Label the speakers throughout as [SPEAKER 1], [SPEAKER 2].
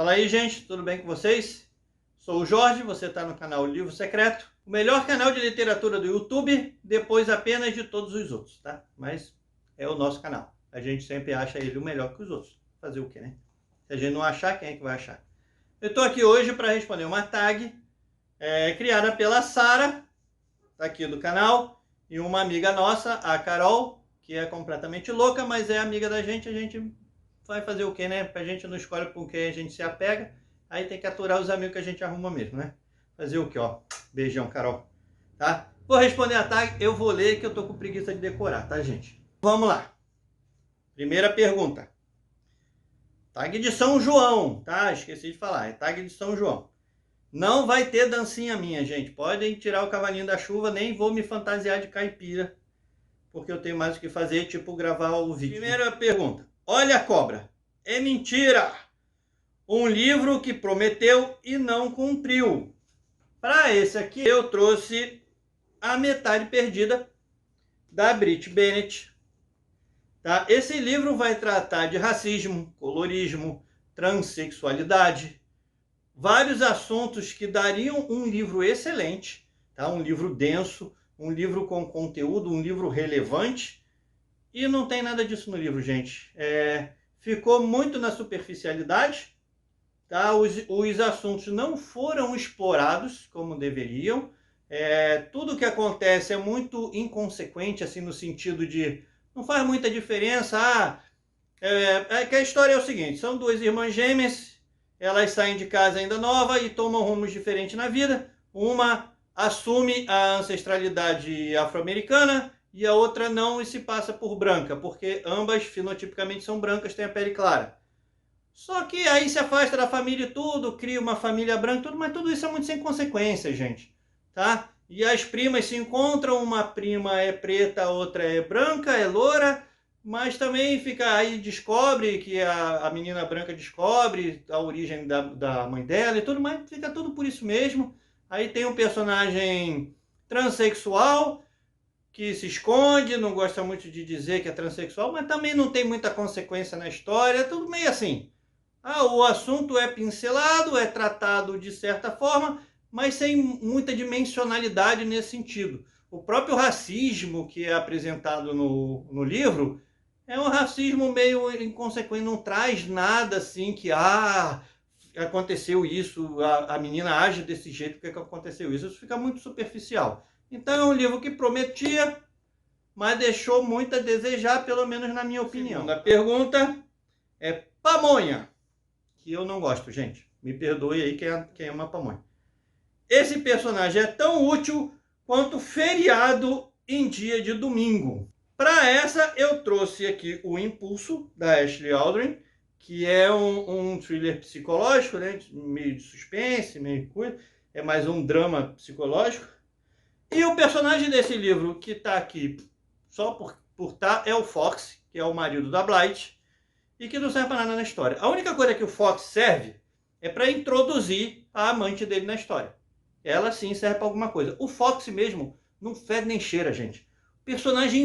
[SPEAKER 1] Fala aí, gente, tudo bem com vocês? Sou o Jorge, você está no canal Livro Secreto, o melhor canal de literatura do YouTube, depois apenas de todos os outros, tá? Mas é o nosso canal, a gente sempre acha ele o melhor que os outros. Fazer o quê, né? Se a gente não achar, quem é que vai achar? Eu estou aqui hoje para responder uma tag criada pela Sara, tá aqui do canal, e uma amiga nossa, a Carol, que é completamente louca, mas é amiga da gente, a gente vai fazer o quê, né? A gente não escolhe com quem a gente se apega, aí tem que aturar os amigos que a gente arruma mesmo, né? Fazer o quê, ó? Beijão, Carol. Tá? Vou responder a tag, eu vou ler que eu tô com preguiça de decorar, tá, gente? Vamos lá. Primeira pergunta. Tag de São João, tá? Esqueci de falar, é tag de São João. Não vai ter dancinha minha, gente. Podem tirar o cavalinho da chuva, nem vou me fantasiar de caipira, porque eu tenho mais o que fazer, tipo gravar o vídeo. Primeira pergunta. Olha a cobra. É mentira! Um livro que prometeu e não cumpriu. Para esse aqui, eu trouxe A Metade Perdida, da Brit Bennett. Tá? Esse livro vai tratar de racismo, colorismo, transexualidade, vários assuntos que dariam um livro excelente, tá? Um livro denso, um livro com conteúdo, um livro relevante. E não tem nada disso no livro, gente. Ficou muito na superficialidade, tá? Os assuntos não foram explorados como deveriam. Tudo que acontece é muito inconsequente, assim, no sentido de não faz muita diferença. Que a história é o seguinte: são duas irmãs gêmeas, elas saem de casa ainda nova e tomam rumos diferentes na vida. Uma assume a ancestralidade afro-americana e a outra não, e se passa por branca, porque ambas fenotipicamente são brancas, têm a pele clara. Só que aí se afasta da família e tudo, cria uma família branca, tudo, mas tudo isso é muito sem consequência, gente, tá? E as primas se encontram, uma prima é preta, a outra é branca, é loura, mas também fica aí, descobre que a menina branca descobre a origem da mãe dela e tudo, mas fica tudo por isso mesmo. Aí tem um personagem transexual que se esconde, não gosta muito de dizer que é transexual, mas também não tem muita consequência na história, é tudo meio assim. O assunto é pincelado, é tratado de certa forma, mas sem muita dimensionalidade nesse sentido. O próprio racismo que é apresentado no livro é um racismo meio inconsequente, não traz nada assim que aconteceu isso, a menina age desse jeito, porque aconteceu isso. Isso fica muito superficial. Então é um livro que prometia, mas deixou muito a desejar, pelo menos na minha opinião. A pergunta é pamonha, que eu não gosto, gente. Me perdoe aí quem ama pamonha. Esse personagem é tão útil quanto feriado em dia de domingo. Para essa eu trouxe aqui o Impulso, da Ashley Aldrin, que é um thriller psicológico, né? Meio de suspense, meio coisa. É mais um drama psicológico. E o personagem desse livro que está aqui só por tá é o Fox, que é o marido da Blythe, e que não serve para nada na história. A única coisa que o Fox serve é para introduzir a amante dele na história. Ela sim serve para alguma coisa. O Fox mesmo não fede nem cheira, gente. Personagem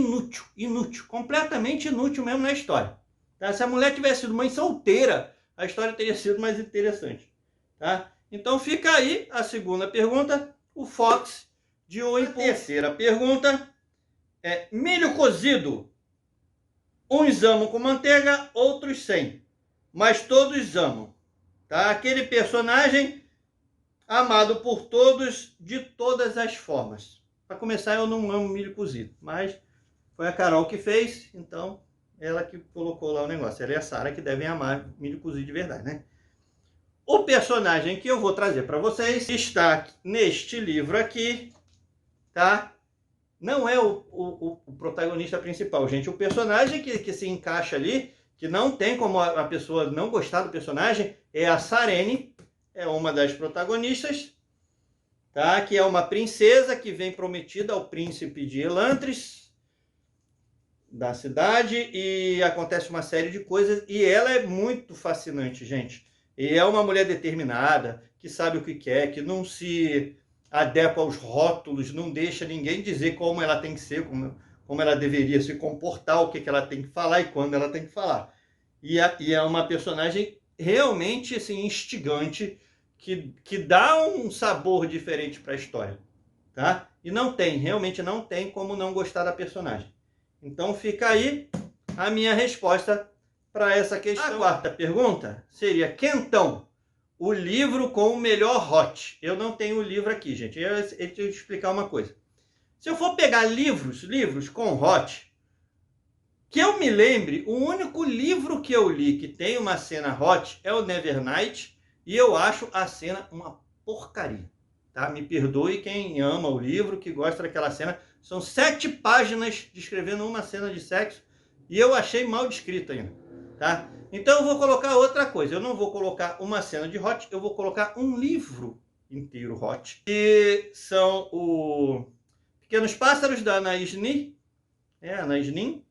[SPEAKER 1] inútil, completamente inútil mesmo na história. Tá? Se a mulher tivesse sido mãe solteira, a história teria sido mais interessante. Tá? Então fica aí a segunda pergunta, o Fox de O Impulso. A terceira pergunta é milho cozido. Uns amam com manteiga, outros sem. Mas todos amam. Tá? Aquele personagem amado por todos, de todas as formas. Para começar, eu não amo milho cozido, mas foi a Carol que fez, então ela que colocou lá o negócio. Ela e a Sara que devem amar milho cozido de verdade, né? O personagem que eu vou trazer para vocês está neste livro aqui, tá? Não é o protagonista principal, gente. O personagem que se encaixa ali, que não tem como a pessoa não gostar do personagem, é a Sarene, é uma das protagonistas, tá? Que é uma princesa que vem prometida ao príncipe de Elantris, da cidade, e acontece uma série de coisas, e ela é muito fascinante, gente. E é uma mulher determinada, que sabe o que quer, que não se adequa aos rótulos, não deixa ninguém dizer como ela tem que ser, como ela deveria se comportar, o que ela tem que falar e quando ela tem que falar. E é uma personagem realmente assim, instigante, que dá um sabor diferente para a história, tá? E não tem, realmente não tem como não gostar da personagem. Então fica aí a minha resposta para essa questão. A quarta pergunta seria: Quentão, o livro com o melhor hot. Eu não tenho o livro aqui, gente. Eu tenho que explicar uma coisa. Se eu for pegar livros com hot, que eu me lembre, o único livro que eu li que tem uma cena hot é o Nevernight, e eu acho a cena uma porcaria. Tá? Me perdoe quem ama o livro, que gosta daquela cena. São 7 páginas descrevendo uma cena de sexo, e eu achei mal descrito ainda. Tá? Então eu vou colocar outra coisa. Eu não vou colocar uma cena de hot, eu vou colocar um livro inteiro hot. Que são o Pequenos Pássaros, da Anaïs Nin. Anaïs Nin.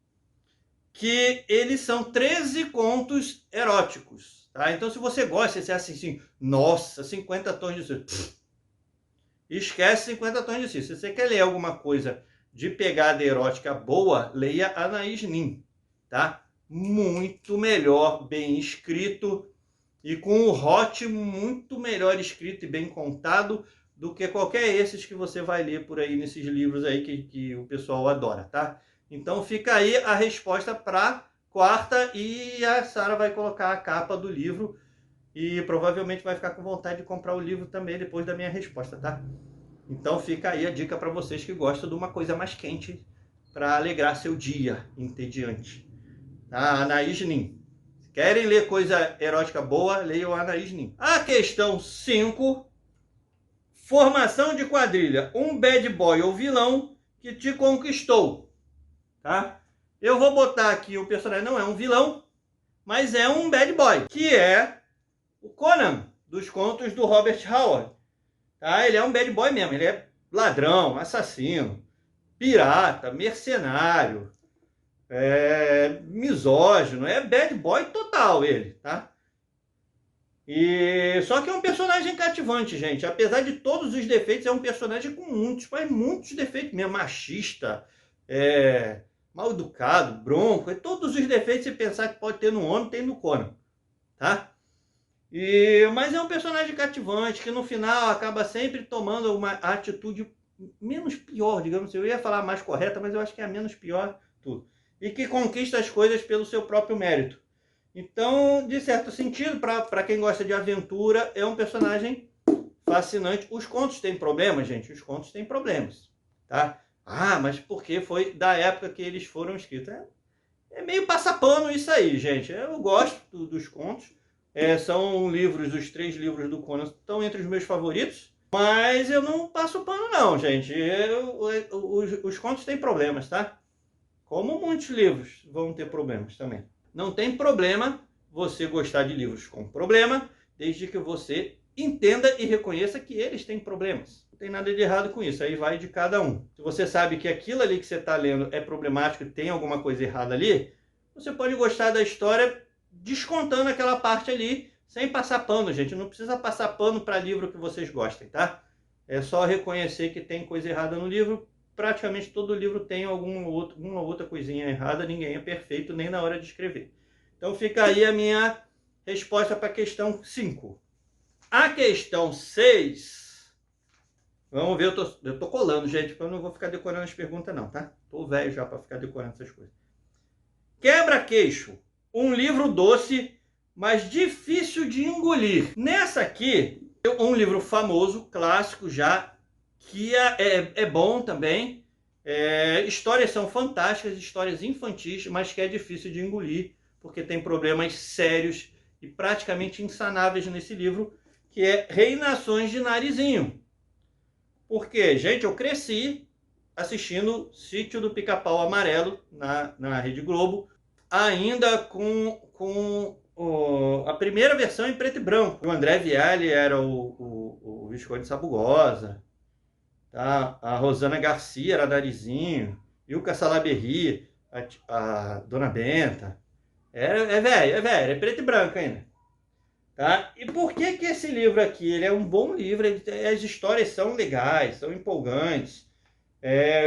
[SPEAKER 1] Que eles são 13 contos eróticos. Tá? Então se você gosta, você acha assim, nossa, 50 tons de cinza. Esquece 50 tons de cinza. Se você quer ler alguma coisa de pegada erótica boa, leia Anaïs Nin. Tá? Muito melhor, bem escrito e com o hot muito melhor escrito e bem contado do que qualquer esses que você vai ler por aí nesses livros aí que o pessoal adora, tá? Então fica aí a resposta para quarta, e a Sara vai colocar a capa do livro e provavelmente vai ficar com vontade de comprar o livro também depois da minha resposta, tá? Então fica aí a dica para vocês que gostam de uma coisa mais quente para alegrar seu dia entediante. Tá? Anaïs Nin. Querem ler coisa erótica boa, leiam Anaïs Nin. A questão 5. Formação de quadrilha. Um bad boy ou vilão que te conquistou. Tá? Eu vou botar aqui, o personagem não é um vilão, mas é um bad boy, que é o Conan, dos contos do Robert Howard. Tá? Ele é um bad boy mesmo, ele é ladrão, assassino, pirata, mercenário, misógino, é bad boy total ele, tá? E só que é um personagem cativante, gente. Apesar de todos os defeitos, é um personagem com muitos defeitos mesmo. Machista, mal educado, bronco, todos os defeitos que você pensar que pode ter no homem, tem no Conan, tá? Mas é um personagem cativante, que no final acaba sempre tomando uma atitude menos pior, digamos assim. Eu ia falar mais correta, mas eu acho que é a menos pior tudo. E que conquista as coisas pelo seu próprio mérito. Então, de certo sentido, para quem gosta de aventura, é um personagem fascinante. Os contos têm problemas, gente? Os contos têm problemas, tá? Ah, mas porque foi da época que eles foram escritos. É meio passapano isso aí, gente. Eu gosto dos contos. São livros, os 3 livros do Conan estão entre os meus favoritos. Mas eu não passo pano não, gente. Os contos têm problemas, tá? Como muitos livros vão ter problemas também. Não tem problema você gostar de livros com problema, desde que você entenda e reconheça que eles têm problemas. Não tem nada de errado com isso, aí vai de cada um. Se você sabe que aquilo ali que você está lendo é problemático e tem alguma coisa errada ali, você pode gostar da história descontando aquela parte ali, sem passar pano, gente. Não precisa passar pano para livro que vocês gostem, tá? É só reconhecer que tem coisa errada no livro. Praticamente todo livro tem uma outra coisinha errada, ninguém é perfeito nem na hora de escrever. Então fica aí a minha resposta para a questão 5. A questão 6, vamos ver, eu tô colando, gente, porque eu não vou ficar decorando as perguntas não, tá? Tô velho já para ficar decorando essas coisas. Quebra-queixo, um livro doce, mas difícil de engolir. Nessa aqui, um livro famoso, clássico já, que é bom também. Histórias são fantásticas, histórias infantis, mas que é difícil de engolir, porque tem problemas sérios e praticamente insanáveis nesse livro, que é Reinações de Narizinho. Porque, gente, eu cresci assistindo Sítio do Pica-Pau Amarelo na Rede Globo, ainda com a primeira versão em preto e branco. O André Viale era o Visconde Sabugosa. Tá? A Rosana Garcia era Narizinho, Ilka Salaberry, a Dona Benta. É velho, é preto e branco ainda. Tá? E por que esse livro aqui? Ele é um bom livro, as histórias são legais, são empolgantes,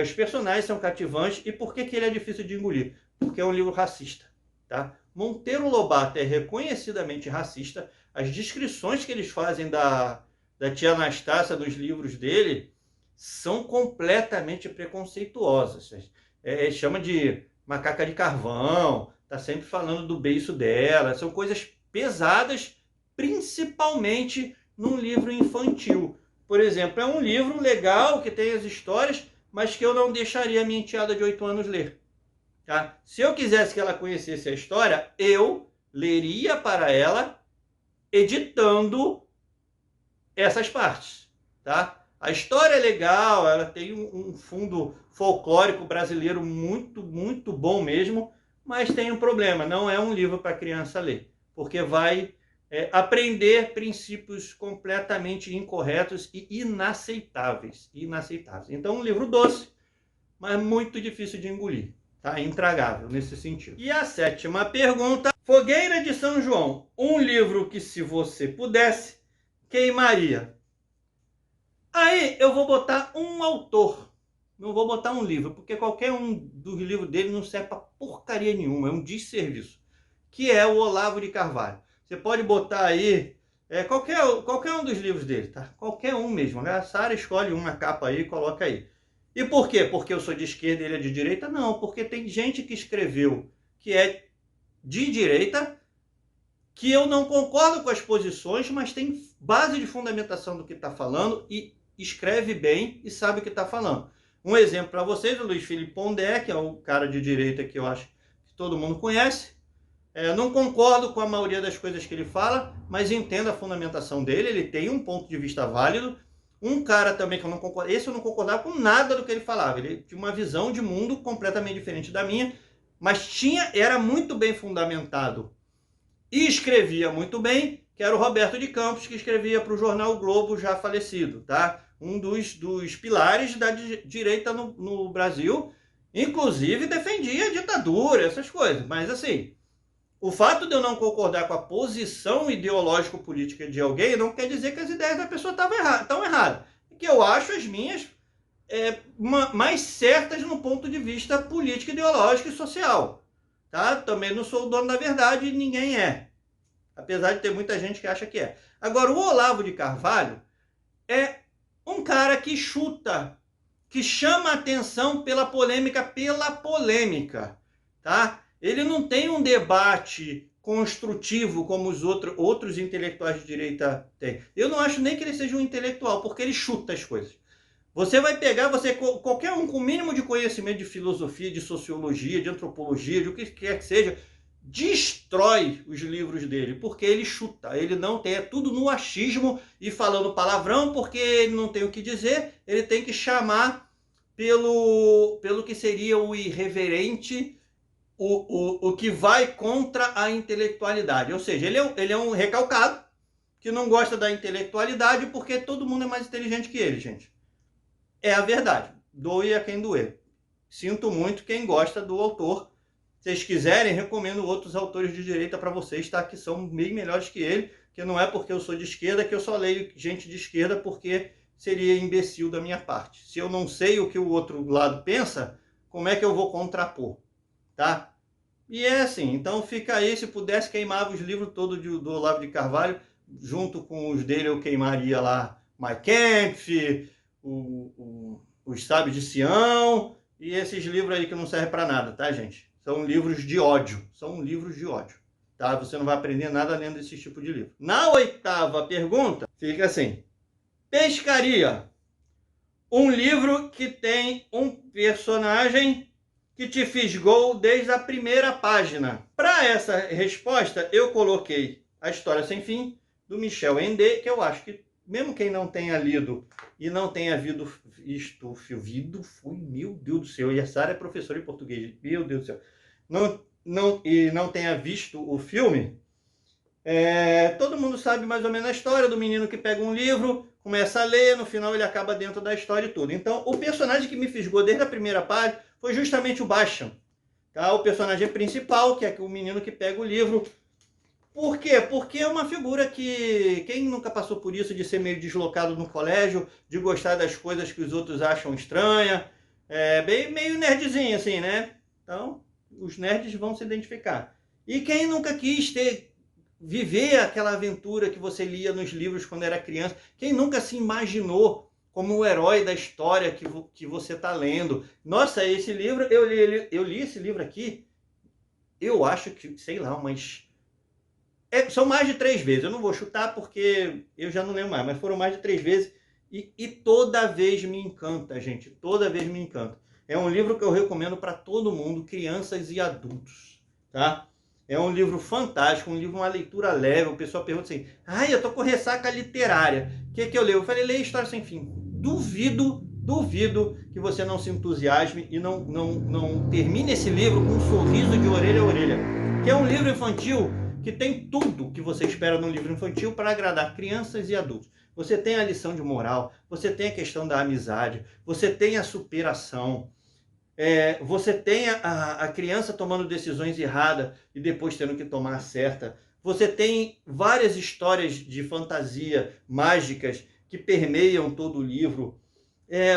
[SPEAKER 1] os personagens são cativantes. E por que ele é difícil de engolir? Porque é um livro racista. Tá? Monteiro Lobato é reconhecidamente racista. As descrições que eles fazem da tia Anastácia nos livros dele são completamente preconceituosas. Chama de macaca de carvão, tá sempre falando do beiço dela. São coisas pesadas, principalmente num livro infantil. Por exemplo, é um livro legal, que tem as histórias, mas que eu não deixaria a minha enteada de 8 anos ler. Tá? Se eu quisesse que ela conhecesse a história, eu leria para ela, editando essas partes. Tá? A história é legal, ela tem um fundo folclórico brasileiro muito, muito bom mesmo, mas tem um problema, não é um livro para criança ler, porque vai aprender princípios completamente incorretos e inaceitáveis. Então, um livro doce, mas muito difícil de engolir. Tá? Intragável nesse sentido. E a 7ª pergunta: Fogueira de São João, um livro que, se você pudesse, queimaria. Aí eu vou botar um autor, não vou botar um livro, porque qualquer um dos livros dele não serve para porcaria nenhuma, é um desserviço, que é o Olavo de Carvalho. Você pode botar aí qualquer um dos livros dele, tá? Qualquer um mesmo. A Sara escolhe uma capa aí e coloca aí. E por quê? Porque eu sou de esquerda e ele é de direita? Não, porque tem gente que escreveu que é de direita, que eu não concordo com as posições, mas tem base de fundamentação do que está falando e escreve bem e sabe o que está falando. Um exemplo para vocês, o Luiz Felipe Pondé, que é o cara de direita que eu acho que todo mundo conhece. Não concordo com a maioria das coisas que ele fala, mas entendo a fundamentação dele, ele tem um ponto de vista válido. Um cara também que eu não concordo, esse eu não concordava com nada do que ele falava, ele tinha uma visão de mundo completamente diferente da minha, mas era muito bem fundamentado e escrevia muito bem, que era o Roberto de Campos, que escrevia para o jornal o Globo, já falecido, tá? Um dos pilares da direita no Brasil, inclusive defendia a ditadura, essas coisas, mas assim, o fato de eu não concordar com a posição ideológico-política de alguém não quer dizer que as ideias da pessoa estão erradas. Que eu acho as minhas mais certas no ponto de vista político, ideológico e social. Tá? Também não sou o dono da verdade e ninguém é. Apesar de ter muita gente que acha que é. Agora, o Olavo de Carvalho é um cara que chuta, que chama a atenção pela polêmica, tá? Ele não tem um debate construtivo como os outros intelectuais de direita têm. Eu não acho nem que ele seja um intelectual, porque ele chuta as coisas. Você vai pegar, qualquer um com o mínimo de conhecimento de filosofia, de sociologia, de antropologia, de o que quer que seja, destrói os livros dele, porque ele chuta, ele não tem, é tudo no achismo e falando palavrão, porque ele não tem o que dizer, ele tem que chamar pelo que seria o irreverente, o que vai contra a intelectualidade. Ou seja, ele é um recalcado que não gosta da intelectualidade porque todo mundo é mais inteligente que ele, gente. É a verdade. Doe a quem doer. Sinto muito quem gosta do autor. Se vocês quiserem, recomendo outros autores de direita para vocês, tá? Que são bem melhores que ele, que não é porque eu sou de esquerda que eu só leio gente de esquerda, porque seria imbecil da minha parte. Se eu não sei o que o outro lado pensa, como é que eu vou contrapor? Tá? E é assim, então fica aí, se pudesse queimava os livros todos do Olavo de Carvalho, junto com os dele eu queimaria lá Mein Kampf, os Sábios de Sião, e esses livros aí que não servem para nada, tá, gente? São livros de ódio, tá? Você não vai aprender nada lendo esse tipo de livro. Na 8ª pergunta, fica assim: pescaria, um livro que tem um personagem que te fisgou desde a primeira página. Para essa resposta, eu coloquei A História Sem Fim, do Michel Ende, que eu acho que, mesmo quem não tenha lido e não tenha visto, meu Deus do céu, e a Sara é professora de português, meu Deus do céu, não tenha visto o filme, todo mundo sabe mais ou menos a história do menino que pega um livro, começa a ler, no final ele acaba dentro da história e tudo. Então, o personagem que me fisgou desde a primeira página foi justamente o Bastian, tá? O personagem principal, que é o menino que pega o livro. Por quê? Porque é uma figura que, quem nunca passou por isso, de ser meio deslocado no colégio, de gostar das coisas que os outros acham estranha, meio nerdzinho assim, né? Então, os nerds vão se identificar. E quem nunca quis viver aquela aventura que você lia nos livros quando era criança? Quem nunca se imaginou como o herói da história que você está lendo? Nossa, esse livro, eu li esse livro aqui, eu acho que, sei lá, são mais de 3 vezes. Eu não vou chutar porque eu já não lembro mais, mas foram mais de 3 vezes. E toda vez me encanta, gente. Toda vez me encanta. É um livro que eu recomendo para todo mundo, crianças e adultos, tá? É um livro fantástico, um livro, uma leitura leve. O pessoal pergunta assim, eu tô com ressaca literária. O que eu leio? Eu falei, leia História Sem Fim. Duvido que você não se entusiasme e não termine esse livro com um sorriso de orelha a orelha. Que é um livro infantil que tem tudo que você espera num livro infantil para agradar crianças e adultos. Você tem a lição de moral, você tem a questão da amizade, você tem a superação, você tem a criança tomando decisões erradas e depois tendo que tomar a certa. Você tem várias histórias de fantasia mágicas que permeiam todo o livro.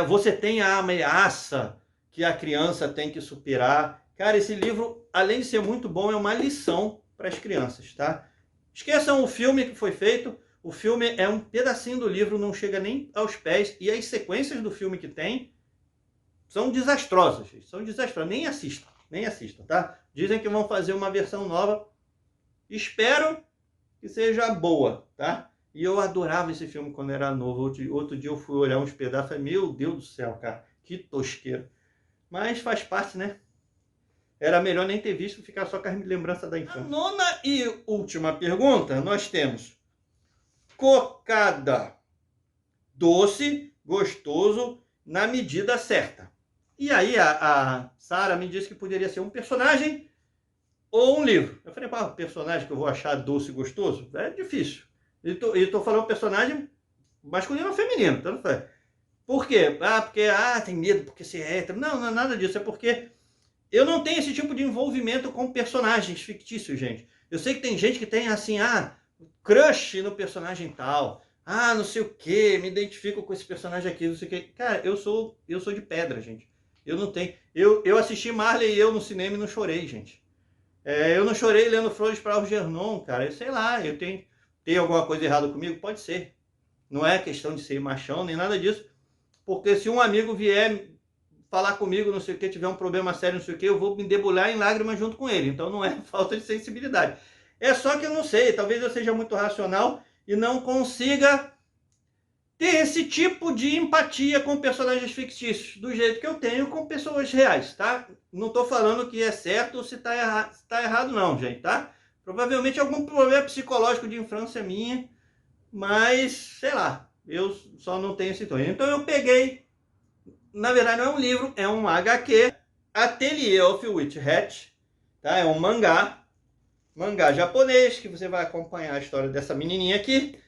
[SPEAKER 1] Você tem a ameaça que a criança tem que superar. Cara, esse livro, além de ser muito bom, é uma lição para as crianças, tá? Esqueçam o filme que foi feito. O filme é um pedacinho do livro, não chega nem aos pés. E as sequências do filme que tem são desastrosas. São desastrosas. Nem assistam, tá? Dizem que vão fazer uma versão nova. Espero que seja boa, tá? E eu adorava esse filme quando era novo. Outro dia eu fui olhar uns pedaços e falei, meu Deus do céu, cara, que tosqueira. Mas faz parte, né? Era melhor nem ter visto, ficar só com a lembrança da infância. A nona e última pergunta, nós temos cocada. Doce, gostoso, na medida certa. E aí a Sara me disse que poderia ser um personagem ou um livro. Eu falei, personagem que eu vou achar doce e gostoso? É difícil. E tô falando personagem masculino ou feminino, tanto faz. Por quê? Porque tem medo, porque você é hétero. Não é nada disso, é porque eu não tenho esse tipo de envolvimento com personagens fictícios, gente. Eu sei que tem gente que tem assim, crush no personagem tal. Não sei o que, me identifico com esse personagem aqui, não sei o que. Cara, eu sou de pedra, gente. Eu não tenho. Eu assisti Marley e eu no cinema e não chorei, gente. Eu não chorei lendo Flores para Algernon, cara. Eu sei lá, tem alguma coisa errada comigo? Pode ser. Não é questão de ser machão, nem nada disso. Porque se um amigo vier falar comigo, não sei o que, tiver um problema sério, não sei o que, eu vou me debulhar em lágrimas junto com ele. Então não é falta de sensibilidade. É só que eu não sei, talvez eu seja muito racional e não consiga ter esse tipo de empatia com personagens fictícios, do jeito que eu tenho com pessoas reais, tá? Não estou falando que é certo ou se está errado não, gente, tá? Provavelmente algum problema psicológico de infância minha, mas, sei lá, eu só não tenho esse tom. Então eu peguei, na verdade não é um livro, é um HQ, Atelier of Witch Hat, tá? É um mangá japonês, que você vai acompanhar a história dessa menininha aqui,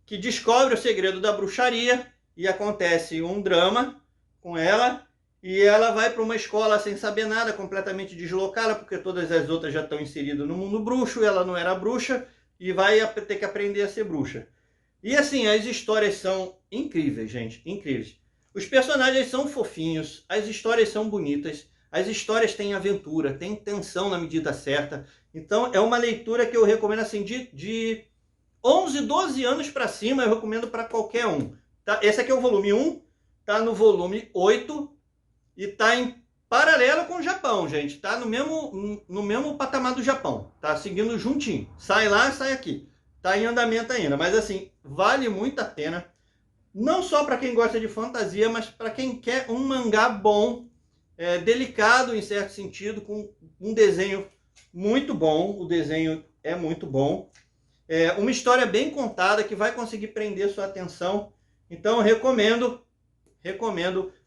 [SPEAKER 1] que descobre o segredo da bruxaria e acontece um drama com ela e ela vai para uma escola sem saber nada, completamente deslocada, porque todas as outras já estão inseridas no mundo bruxo, ela não era bruxa e vai ter que aprender a ser bruxa. E assim, as histórias são incríveis, gente, incríveis. Os personagens são fofinhos, as histórias são bonitas, as histórias têm aventura, têm tensão na medida certa. Então é uma leitura que eu recomendo assim de 11, 12 anos para cima, eu recomendo para qualquer um. Tá? Esse aqui é o volume 1, tá no volume 8 e tá em paralelo com o Japão, gente. Tá no mesmo patamar do Japão. Tá seguindo juntinho. Sai lá, sai aqui. Tá em andamento ainda, mas assim, vale muito a pena. Não só para quem gosta de fantasia, mas para quem quer um mangá bom, delicado em certo sentido, com um desenho muito bom. O desenho é muito bom. Uma história bem contada que vai conseguir prender sua atenção. Então recomendo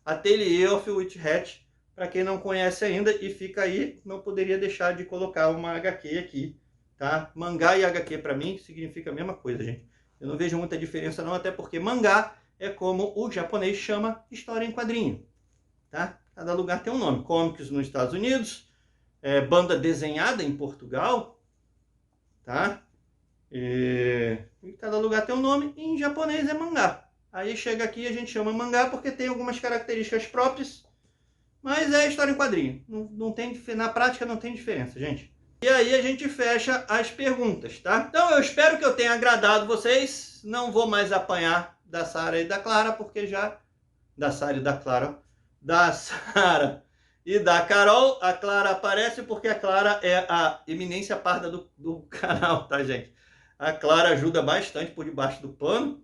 [SPEAKER 1] Atelier of Witch Hat para quem não conhece ainda, e fica aí, não poderia deixar de colocar uma HQ aqui, tá? Mangá e HQ para mim significa a mesma coisa, gente. Eu não vejo muita diferença não, até porque mangá é como o japonês chama história em quadrinho, tá? Cada lugar tem um nome. Comics nos Estados Unidos, banda desenhada em Portugal, tá? E cada lugar tem um nome, e em japonês é mangá. Aí chega aqui e a gente chama mangá porque tem algumas características próprias, mas é história em quadrinho. Não tem, na prática não tem diferença, gente. E aí a gente fecha as perguntas, tá? Então eu espero que eu tenha agradado vocês. Não vou mais apanhar da Sara e da Clara, porque já... Da Sara e da Clara. Da Sara e da Carol. A Clara aparece porque a Clara é a eminência parda do canal, tá, gente? A Clara ajuda bastante por debaixo do pano.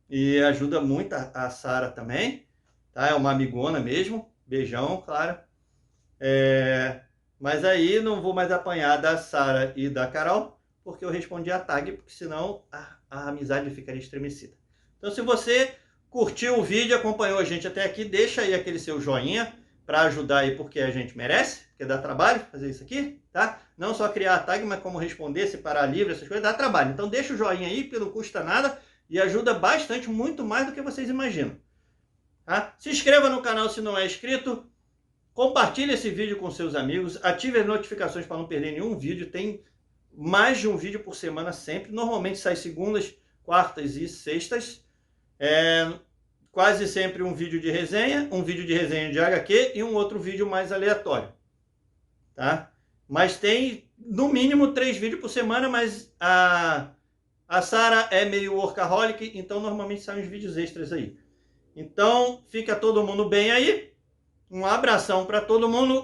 [SPEAKER 1] E ajuda muito a Sara também. Tá? É uma amigona mesmo. Beijão, Clara. Mas aí não vou mais apanhar da Sara e da Carol, porque eu respondi a tag, porque senão a amizade ficaria estremecida. Então, se você curtiu o vídeo, acompanhou a gente até aqui, deixa aí aquele seu joinha para ajudar aí, porque a gente merece, porque dá trabalho fazer isso aqui, tá? Não só criar a tag, mas como responder, separar livro, essas coisas, dá trabalho. Então deixa o joinha aí, que não custa nada e ajuda bastante, muito mais do que vocês imaginam. Tá? Se inscreva no canal se não é inscrito. Compartilhe esse vídeo com seus amigos, ative as notificações para não perder nenhum vídeo, tem mais de um vídeo por semana sempre, normalmente sai segundas, quartas e sextas, quase sempre um vídeo de resenha de HQ e um outro vídeo mais aleatório, tá? Mas tem no mínimo 3 vídeos por semana, mas a Sara é meio workaholic, então normalmente saem uns vídeos extras aí. Então fica todo mundo bem aí. Um abração para todo mundo.